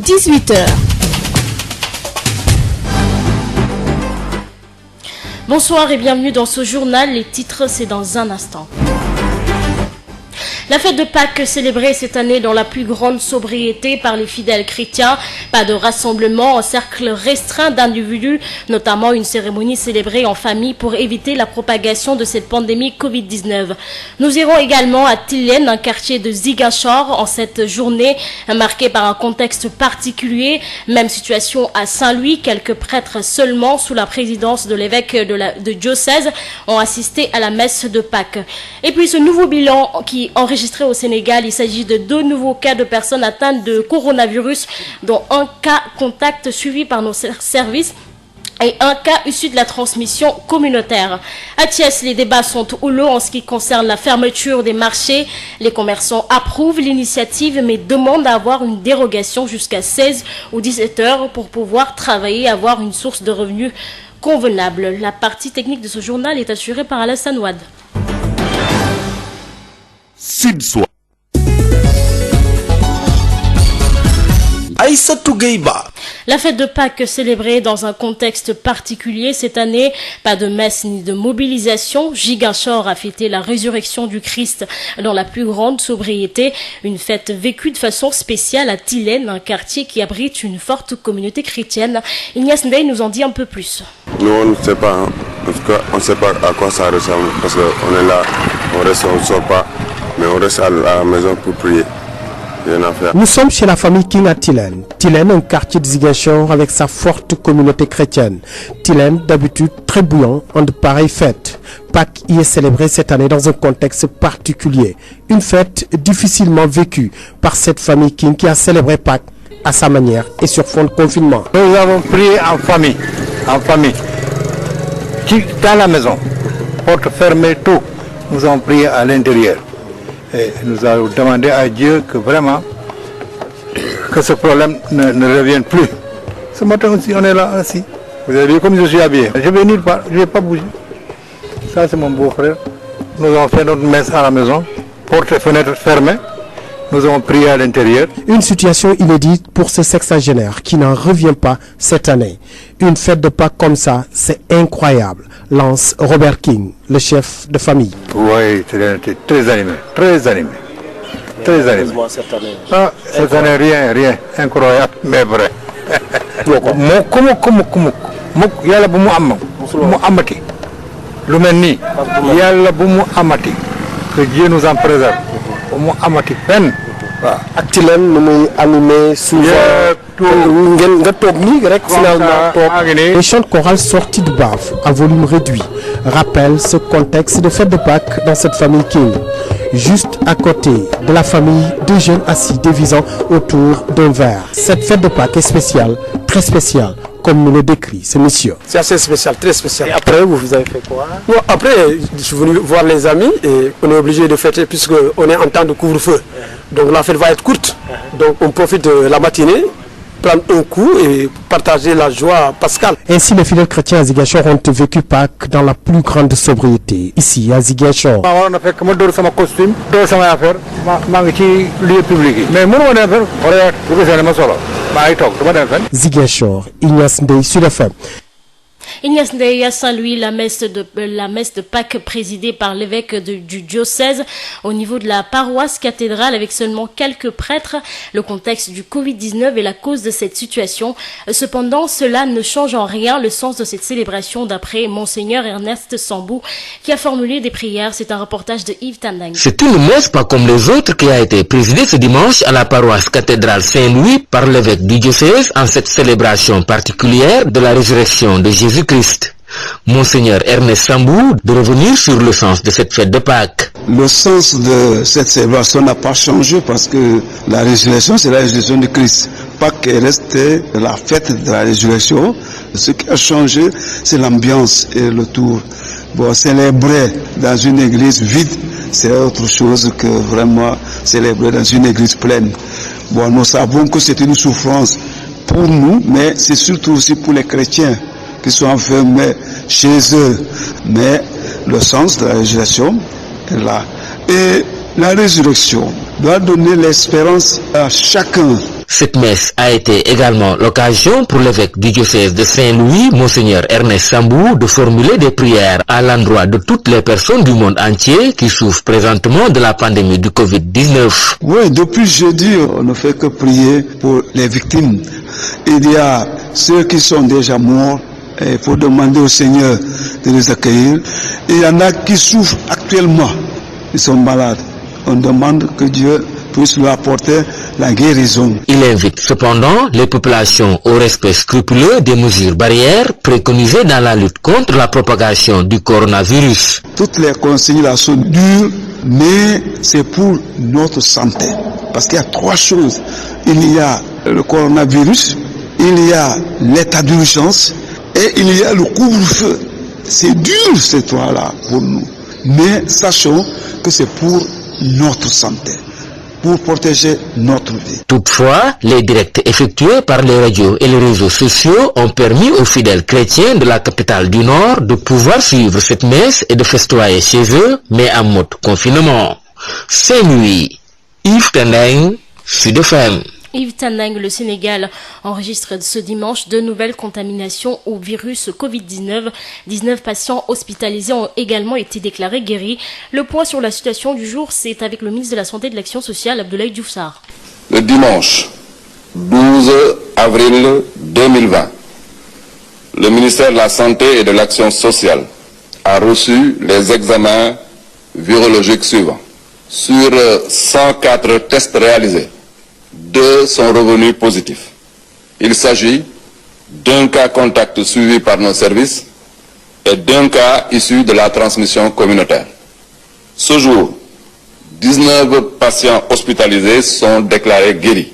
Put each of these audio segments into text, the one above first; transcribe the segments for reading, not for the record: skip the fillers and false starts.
18h. Bonsoir et bienvenue dans ce journal. Les titres, c'est dans un instant. La fête de Pâques célébrée cette année dans la plus grande sobriété par les fidèles chrétiens. Pas de rassemblement en cercle restreint d'individus, notamment une cérémonie célébrée en famille pour éviter la propagation de cette pandémie Covid-19. Nous irons également à Tilène, un quartier de Ziguinchor, en cette journée marquée par un contexte particulier. Même situation à Saint-Louis, quelques prêtres seulement sous la présidence de l'évêque de diocèse ont assisté à la messe de Pâques. Et puis ce nouveau bilan qui enregistré au Sénégal, il s'agit de 2 nouveaux cas de personnes atteintes de coronavirus, dont un cas contact suivi par nos services et un cas issu de la transmission communautaire. À Thiès, les débats sont houleux en ce qui concerne la fermeture des marchés. Les commerçants approuvent l'initiative mais demandent à avoir une dérogation jusqu'à 16 ou 17 heures pour pouvoir travailler et avoir une source de revenus convenable. La partie technique de ce journal est assurée par Alassane Ouad. Sud-Soir. Aïssatou Gueiba. La fête de Pâques célébrée dans un contexte particulier cette année, pas de messe ni de mobilisation. Ziguinchor a fêté la résurrection du Christ dans la plus grande sobriété. Une fête vécue de façon spéciale à Tilène, un quartier qui abrite une forte communauté chrétienne. Ignace Ndeye nous en dit un peu plus. Nous on ne sait pas, hein. En tout cas on ne sait pas à quoi ça ressemble parce qu'on est là, on reste, on ne sort pas, mais on reste à la maison pour prier. Nous sommes chez la famille King à Tilène. Tilène, un quartier de Ziguinchor avec sa forte communauté chrétienne. Tilène, d'habitude très bouillant en de pareilles fêtes. Pâques y est célébrée cette année dans un contexte particulier. Une fête difficilement vécue par cette famille King qui a célébré Pâques à sa manière et sur fond de confinement. Nous avons prié en famille, dans la maison, porte fermée, tout. Nous avons prié à l'intérieur. Et nous avons demandé à Dieu que vraiment, que ce problème ne revienne plus. Ce matin aussi, on est là assis. Vous avez vu comme je suis habillé. Je vais nulle part, je ne vais pas bouger. Ça, c'est mon beau-frère. Nous avons fait notre messe à la maison, portes et fenêtres fermées. Nous avons prié à l'intérieur. Une situation inédite pour ce sexagénaire qui n'en revient pas cette année. Une fête de Pâques comme ça, c'est incroyable. Lance Robert King, le chef de famille. Oui, c'était très animé, très animé. Très animé. Ah, cette année, rien, incroyable, mais vrai. Yalla bu mu amati. Lu melni Yalla bu mu amati. Que Dieu nous en préserve. Mu amati fen. Ak Tilène nu muy animé souvent nga toog nii rek finalement toog. Les chants de chorale sortis du BAF à volume réduit rappellent ce contexte de fête de Pâques dans cette famille King. Juste à côté de la famille, 2 jeunes assis dévisant autour d'un verre. Cette fête de Pâques est spéciale, très spéciale, comme nous le décrit ce monsieur. C'est assez spécial, très spécial. Et après, vous avez fait quoi? Bon, après, je suis venu voir les amis et on est obligé de fêter puisqu'on est en temps de couvre-feu. Donc la fête va être courte. Donc on profite de la matinée, prendre un coup et partager la joie pascale. Ainsi, les fidèles chrétiens à Ziguinchor ont vécu Pâques dans la plus grande sobriété. Ici, à Ziguinchor. On a fait comme mon costume, affaire, lieu public. Mais moi, on a fait, Ziguinchor, Ignace Ndeye, Sud FM. Ignace Ndeye à Saint-Louis, la messe de Pâques présidée par l'évêque du diocèse au niveau de la paroisse cathédrale avec seulement quelques prêtres. Le contexte du Covid-19 est la cause de cette situation. Cependant, cela ne change en rien le sens de cette célébration d'après Monseigneur Ernest Sambou qui a formulé des prières. C'est un reportage de Yves Tandang. C'est une messe pas comme les autres qui a été présidée ce dimanche à la paroisse cathédrale Saint-Louis par l'évêque du diocèse en cette célébration particulière de la résurrection de Jésus-Christ. Monseigneur Ernest Sambou de revenir sur le sens de cette fête de Pâques. Le sens de cette célébration n'a pas changé parce que la résurrection, c'est la résurrection de Christ. Pâques est resté la fête de la résurrection. Ce qui a changé, c'est l'ambiance et le tour. Bon, célébrer dans une église vide, c'est autre chose que vraiment célébrer dans une église pleine. Bon, nous savons que c'est une souffrance pour nous, mais c'est surtout aussi pour les chrétiens qui sont enfermés chez eux. Mais le sens de la résurrection est là. Et la résurrection doit donner l'espérance à chacun. Cette messe a été également l'occasion pour l'évêque du diocèse de Saint-Louis, Monseigneur Ernest Sambou, de formuler des prières à l'endroit de toutes les personnes du monde entier qui souffrent présentement de la pandémie du Covid-19. Oui, depuis jeudi, on ne fait que prier pour les victimes. Il y a ceux qui sont déjà morts. Il faut demander au Seigneur de les accueillir. Il y en a qui souffrent actuellement. Ils sont malades. On demande que Dieu puisse leur apporter la guérison. Il invite cependant les populations au respect scrupuleux des mesures barrières préconisées dans la lutte contre la propagation du coronavirus. Toutes les consignes là sont dures, mais c'est pour notre santé. Parce qu'il y a trois choses. Il y a le coronavirus, il y a l'état d'urgence et il y a le couvre-feu. C'est dur ces trois-là pour nous. Mais sachons que c'est pour notre santé, pour protéger notre vie. Toutefois, les directs effectués par les radios et les réseaux sociaux ont permis aux fidèles chrétiens de la capitale du Nord de pouvoir suivre cette messe et de festoyer chez eux, mais en mode confinement. Saint-Louis, Yves Tendeng, Sud FM. Yves Tendeng, le Sénégal enregistre ce dimanche de nouvelles contaminations au virus Covid-19. 19 patients hospitalisés ont également été déclarés guéris. Le point sur la situation du jour, c'est avec le ministre de la Santé et de l'Action sociale, Abdoulaye Diouf Sarr. Le dimanche 12 avril 2020, le ministère de la Santé et de l'Action sociale a reçu les examens virologiques suivants. Sur 104 tests réalisés, 2 sont revenus positifs. Il s'agit d'un cas contact suivi par nos services et d'un cas issu de la transmission communautaire. Ce jour, 19 patients hospitalisés sont déclarés guéris.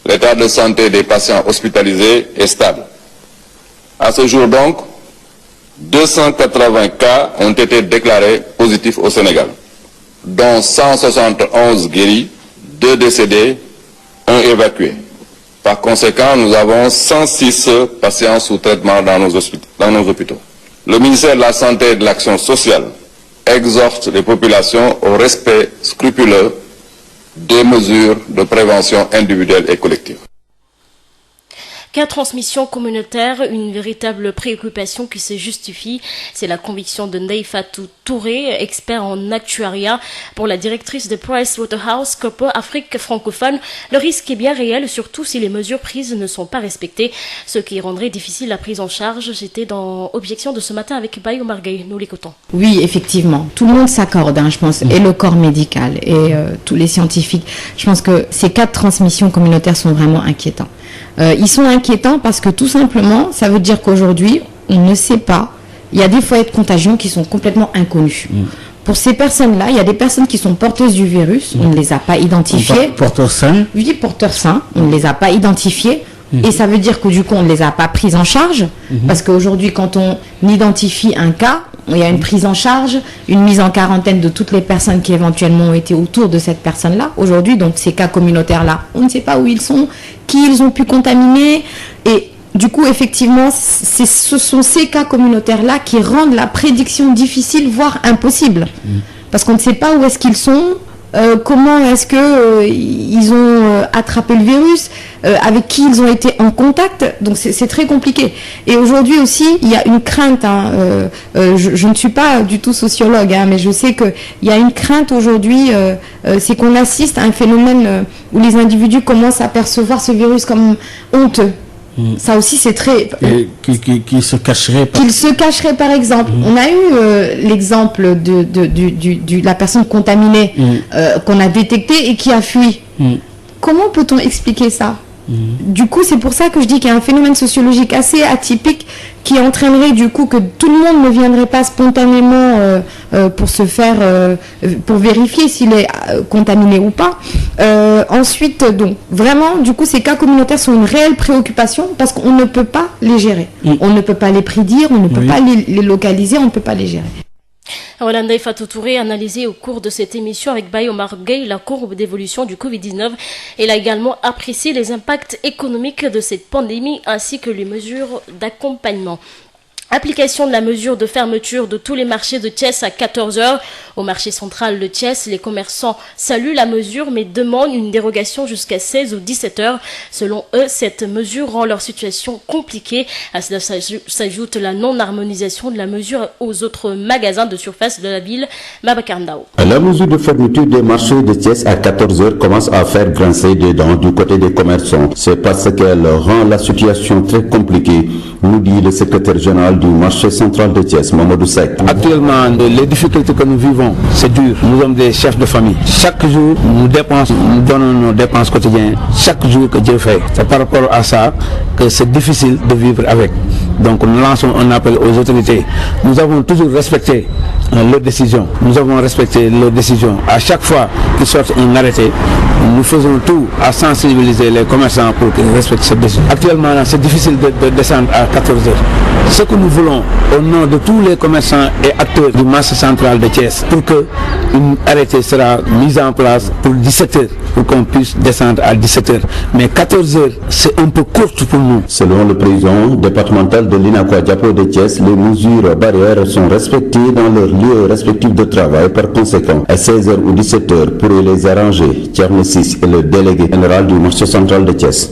L'état de santé des patients hospitalisés est stable. À ce jour donc, 280 cas ont été déclarés positifs au Sénégal, dont 171 guéris, 2 décédés, 1 évacué. Par conséquent, nous avons 106 patients sous traitement dans nos hôpitaux. Le ministère de la Santé et de l'Action sociale exhorte les populations au respect scrupuleux des mesures de prévention individuelle et collective. Cas transmission communautaire, une véritable préoccupation qui se justifie. C'est la conviction de Ndeye Fatou Touré, expert en actuariat pour la directrice de PricewaterhouseCoopers Afrique francophone. Le risque est bien réel, surtout si les mesures prises ne sont pas respectées, ce qui rendrait difficile la prise en charge. J'étais dans Objection de ce matin avec Bayo Margueil. Nous l'écoutons. Oui, effectivement. Tout le monde s'accorde, je pense, et le corps médical et tous les scientifiques. Je pense que ces cas de transmission communautaire sont vraiment inquiétants. Ils sont inquiétants parce que tout simplement, ça veut dire qu'aujourd'hui, on ne sait pas. Il y a des foyers de contagion qui sont complètement inconnus. Pour ces personnes-là, il y a des personnes qui sont porteuses du virus, on ne les a pas identifiées. Porteurs sains. Oui, porteurs sains, on ne les a pas identifiés. Et ça veut dire que du coup, on ne les a pas prises en charge. Parce qu'aujourd'hui, quand on identifie un cas, il y a une prise en charge, une mise en quarantaine de toutes les personnes qui éventuellement ont été autour de cette personne-là. Aujourd'hui, donc ces cas communautaires-là, on ne sait pas où ils sont, qui ils ont pu contaminer. Et du coup, effectivement, ce sont ces cas communautaires-là qui rendent la prédiction difficile, voire impossible. Parce qu'on ne sait pas où est-ce qu'ils sont, comment est-ce qu'ils ont attrapé le virus, avec qui ils ont été en contact. Donc c'est très compliqué. Et aujourd'hui aussi, il y a une crainte. Je ne suis pas du tout sociologue, mais je sais qu'il y a une crainte aujourd'hui, c'est qu'on assiste à un phénomène où les individus commencent à percevoir ce virus comme honteux. Ça aussi, c'est très... Qui se cacherait par... Qu'il se cacherait, par exemple. On a eu l'exemple de la personne contaminée qu'on a détectée et qui a fui. Comment peut-on expliquer ça ? Du coup, c'est pour ça que je dis qu'il y a un phénomène sociologique assez atypique qui entraînerait du coup que tout le monde ne viendrait pas spontanément pour se faire, pour vérifier s'il est contaminé ou pas. Ensuite, donc, vraiment, du coup, ces cas communautaires sont une réelle préoccupation parce qu'on ne peut pas les gérer. On ne peut pas les prédire, on ne peut pas les localiser, on ne peut pas les gérer. Voilà, Ndeye Fatou Touré a analysé au cours de cette émission avec Bayo Margueil la courbe d'évolution du Covid-19. Elle a également apprécié les impacts économiques de cette pandémie ainsi que les mesures d'accompagnement. Application de la mesure de fermeture de tous les marchés de Thiès à 14h. Au marché central de Thiès, les commerçants saluent la mesure mais demandent une dérogation jusqu'à 16 ou 17h. Selon eux, cette mesure rend leur situation compliquée. À cela s'ajoute la non-harmonisation de la mesure aux autres magasins de surface de la ville. Babacar Ndao. La mesure de fermeture des marchés de Thiès à 14h commence à faire grincer des dents du côté des commerçants. C'est parce qu'elle rend la situation très compliquée, nous dit le secrétaire général du marché central de Thiès, Mamadou Seck. Actuellement, les difficultés que nous vivons, c'est dur. Nous sommes des chefs de famille. Chaque jour, nous donnons nos dépenses quotidiennes. Chaque jour que Dieu fait. C'est par rapport à ça que c'est difficile de vivre avec. Donc nous lançons un appel aux autorités. Nous avons toujours respecté leurs décisions. Nous avons respecté leurs décisions. À chaque fois qu'ils sortent un arrêté, nous faisons tout à sensibiliser les commerçants pour qu'ils respectent cette décision. Actuellement, c'est difficile de descendre à 14h. Ce que nous voulons, au nom de tous les commerçants et acteurs du marché central de Thiès, pour que un arrêté sera mis en place pour 17h, pour qu'on puisse descendre à 17h. Mais 14h, c'est un peu court pour nous. Selon le président départemental de l'Inakwa Diapo de Thiès, les mesures barrières sont respectées dans leurs lieux respectifs de travail. Par conséquent, à 16h ou 17h, pour les arranger, Thierno Sis est le délégué général du marché central de Thiès.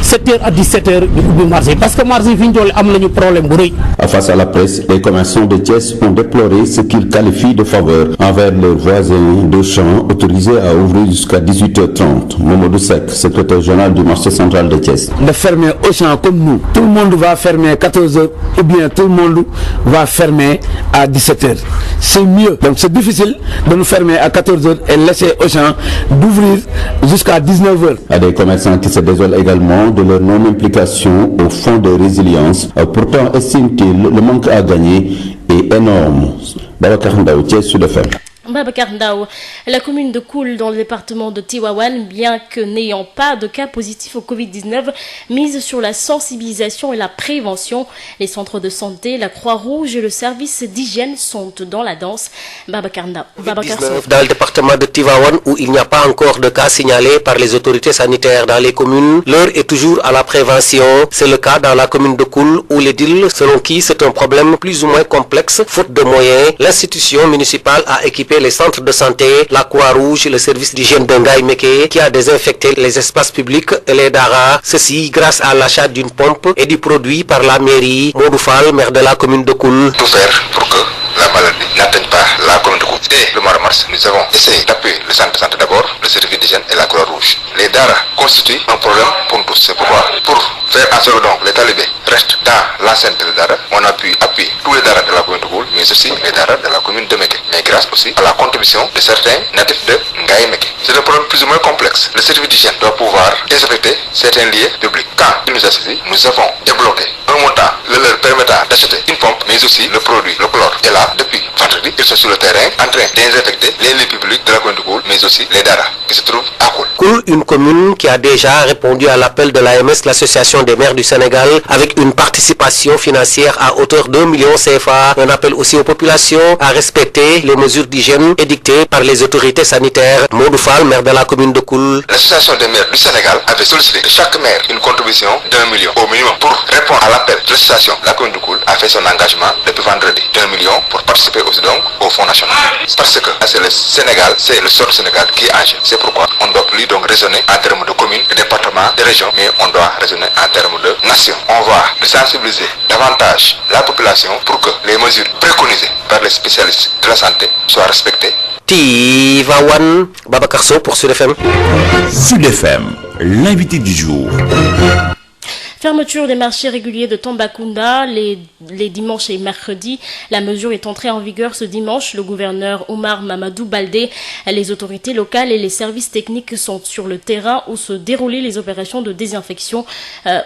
7h à 17h ñu ubbi marché parce que marché fi ñu toll am nañu problème bu rëy. Face à la presse, les commerçants de Thiès ont déploré ce qu'ils qualifient de faveur envers leurs voisins de champs autorisés à ouvrir jusqu'à 18h30. Mamadou Seck, secrétaire général du marché central de Thiès. De fermer au champ comme nous, tout le monde va fermer à 14h ou bien tout le monde va fermer à 17h. C'est mieux. Donc c'est difficile de nous fermer à 14h et laisser au champ d'ouvrir jusqu'à 19h. Il y a des commerçants qui se désolent également de leur non-implication au fonds de résilience. Pourtant, estime-t-il, le manque à gagner est énorme. Babacar Ndao, Thiès, Sud FM. Babacar Ndao, la commune de Koul dans le département de Tivaouane, bien que n'ayant pas de cas positifs au Covid-19, mise sur la sensibilisation et la prévention. Les centres de santé, la Croix-Rouge et le service d'hygiène sont dans la danse. Babacar Ndao. Dans le département de Tivaouane, où il n'y a pas encore de cas signalés par les autorités sanitaires dans les communes, l'heure est toujours à la prévention. C'est le cas dans la commune de Koul, où l'édile, selon qui c'est un problème plus ou moins complexe, faute de moyens, l'institution municipale a équipé les centres de santé, la Croix-Rouge, le service d'hygiène d'Engaï Meke, qui a désinfecté les espaces publics et les daras. Ceci grâce à l'achat d'une pompe et du produit par la mairie. Moudoufal, maire de la commune de Koul. Tout faire pour que la maladie n'atteigne pas la commune de Koul. Dès le mois de mars, nous avons essayé d'appuyer le centre de santé d'abord, le service d'hygiène et la Croix-Rouge. Les daras constituent un problème pour nous tous. C'est pourquoi, pour faire en sorte que les talibés restent dans l'enceinte des daras, on a pu appuyer tous les daras de la commune de Koul, mais aussi les daras de la commune de Meke. Mais grâce aussi à la contribution de certains natifs de Ngaï Meke. C'est un problème plus ou moins complexe. Le service d'hygiène doit pouvoir désinfecter certains lieux publics. Quand il nous a saisi, nous avons débloqué un montant leur permettant d'acheter une pompe, mais aussi le produit, le chlore. Et là, depuis vendredi, ils sont sur le terrain en train de désinfecter les lieux publics de la commune de Koul, mais aussi les daras qui se trouvent à Koul. Koul, une commune qui a déjà répondu à l'appel de l'AMS, l'Association des maires du Sénégal, avec une participation financière à hauteur de 1 million CFA. Un appel aussi aux populations à respecter les mesures d'hygiène édictées par les autorités sanitaires. Moudoufal, maire de la commune de Koul. L'Association des maires du Sénégal avait sollicité de chaque maire une contribution d'1 million au minimum pour répondre à l'appel de l'association. La commune de Koul a fait son engagement depuis vendredi d'1 million pour participer aussi donc au Fonds national. Parce que c'est le Sénégal, c'est le sort du Sénégal qui est en jeu. C'est pourquoi on ne doit plus donc raisonner en termes de communes, de départements, de régions, mais on doit raisonner en termes de nation. On va sensibiliser davantage la population pour que les mesures préconisées par les spécialistes de la santé soient respectées. Tivaouane, Babacar Sow pour Sud FM. Sud FM, l'invité du jour. Fermeture des marchés réguliers de Tambacounda les dimanches et mercredis. La mesure est entrée en vigueur ce dimanche. Le gouverneur Omar Mamadou Baldé, les autorités locales et les services techniques sont sur le terrain où se déroulaient les opérations de désinfection.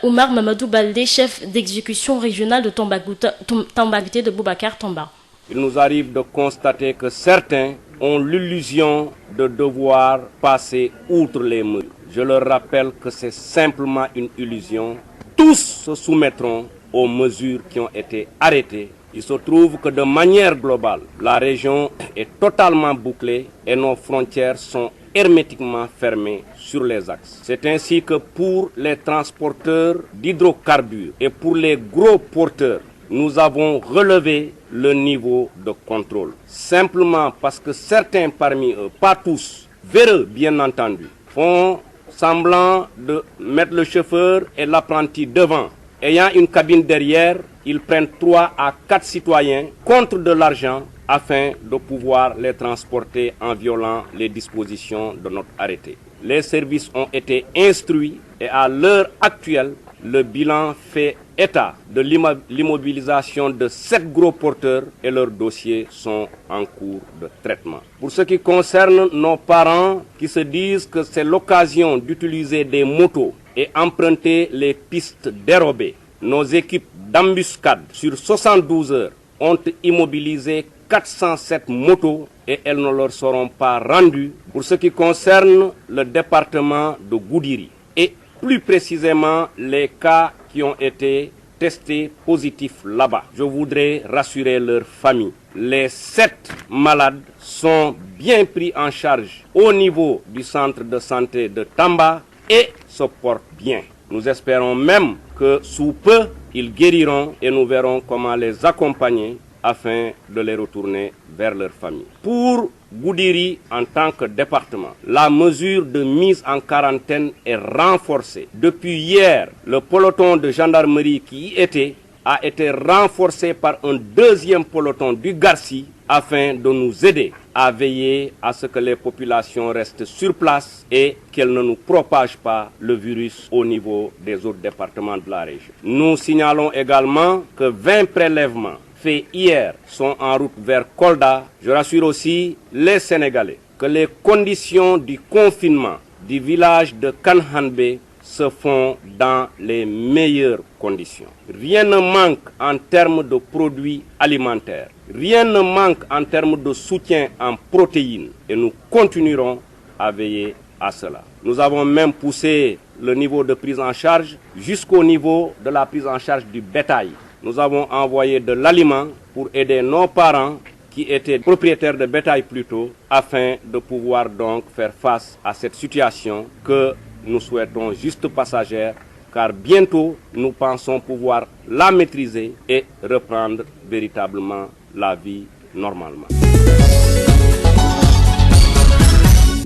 Omar Mamadou Baldé, chef d'exécution régionale de Tambacounda de Boubacar Tamba. Il nous arrive de constater que certains ont l'illusion de devoir passer outre les mesures. Je leur rappelle que c'est simplement une illusion. Tous se soumettront aux mesures qui ont été arrêtées. Il se trouve que de manière globale, la région est totalement bouclée et nos frontières sont hermétiquement fermés sur les axes. C'est ainsi que pour les transporteurs d'hydrocarbures et pour les gros porteurs, nous avons relevé le niveau de contrôle. Simplement parce que certains parmi eux, pas tous, véreux bien entendu, font semblant de mettre le chauffeur et l'apprenti devant. Ayant une cabine derrière, ils prennent 3 à 4 citoyens contre de l'argent afin de pouvoir les transporter en violant les dispositions de notre arrêté. Les services ont été instruits et à l'heure actuelle, le bilan fait état de l'immobilisation de 7 gros porteurs et leurs dossiers sont en cours de traitement. Pour ce qui concerne nos parents qui se disent que c'est l'occasion d'utiliser des motos et emprunter les pistes dérobées, nos équipes d'embuscade sur 72 heures ont immobilisé 407 motos et elles ne leur seront pas rendues pour ce qui concerne le département de Goudiri et plus précisément les cas qui ont été testés positifs là-bas. Je voudrais rassurer leurs familles. Les 7 malades sont bien pris en charge au niveau du centre de santé de Tamba et se portent bien. Nous espérons même que sous peu, ils guériront et nous verrons comment les accompagner afin de les retourner vers leur famille. Pour Goudiri, en tant que département, la mesure de mise en quarantaine est renforcée. Depuis hier, le peloton de gendarmerie qui y était a été renforcé par un deuxième peloton du Garci afin de nous aider à veiller à ce que les populations restent sur place et qu'elles ne nous propagent pas le virus au niveau des autres départements de la région. Nous signalons également que 20 prélèvements faits hier sont en route vers Kolda. Je rassure aussi les Sénégalais que les conditions du confinement du village de Kanhanbe se font dans les meilleures conditions. Rien ne manque en termes de produits alimentaires. Rien ne manque en termes de soutien en protéines et nous continuerons à veiller à cela. Nous avons même poussé le niveau de prise en charge jusqu'au niveau de la prise en charge du bétail. Nous avons envoyé de l'aliment pour aider nos parents qui étaient propriétaires de bétail plutôt, afin de pouvoir donc faire face à cette situation que nous souhaitons juste passagère, car bientôt nous pensons pouvoir la maîtriser et reprendre véritablement la vie normalement.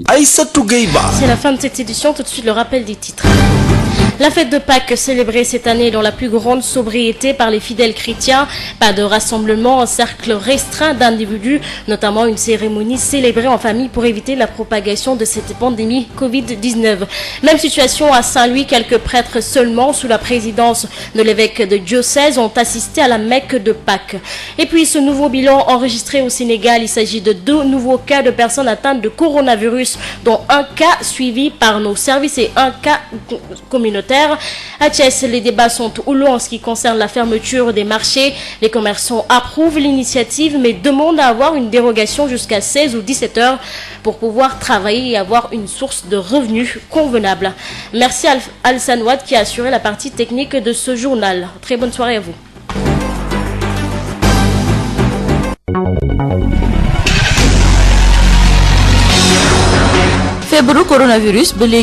Aïssatou Gueye Ba. C'est la fin de cette édition, tout de suite le rappel des titres. La fête de Pâques célébrée cette année dans la plus grande sobriété par les fidèles chrétiens. Pas de rassemblement en cercle restreint d'individus, notamment une cérémonie célébrée en famille pour éviter la propagation de cette pandémie Covid-19. Même situation à Saint-Louis, quelques prêtres seulement sous la présidence de l'évêque de diocèse ont assisté à la Mecque de Pâques. Et puis ce nouveau bilan enregistré au Sénégal, il s'agit de 2 nouveaux cas de personnes atteintes de coronavirus, dont un cas suivi par nos services et un cas communautaire. À Thiès, les débats sont houleux en ce qui concerne la fermeture des marchés. Les commerçants approuvent l'initiative mais demandent à avoir une dérogation jusqu'à 16 ou 17 heures pour pouvoir travailler et avoir une source de revenus convenable. Merci à Al-San Ouad qui a assuré la partie technique de ce journal. Très bonne soirée à vous. feebaru coronavirus ba léegi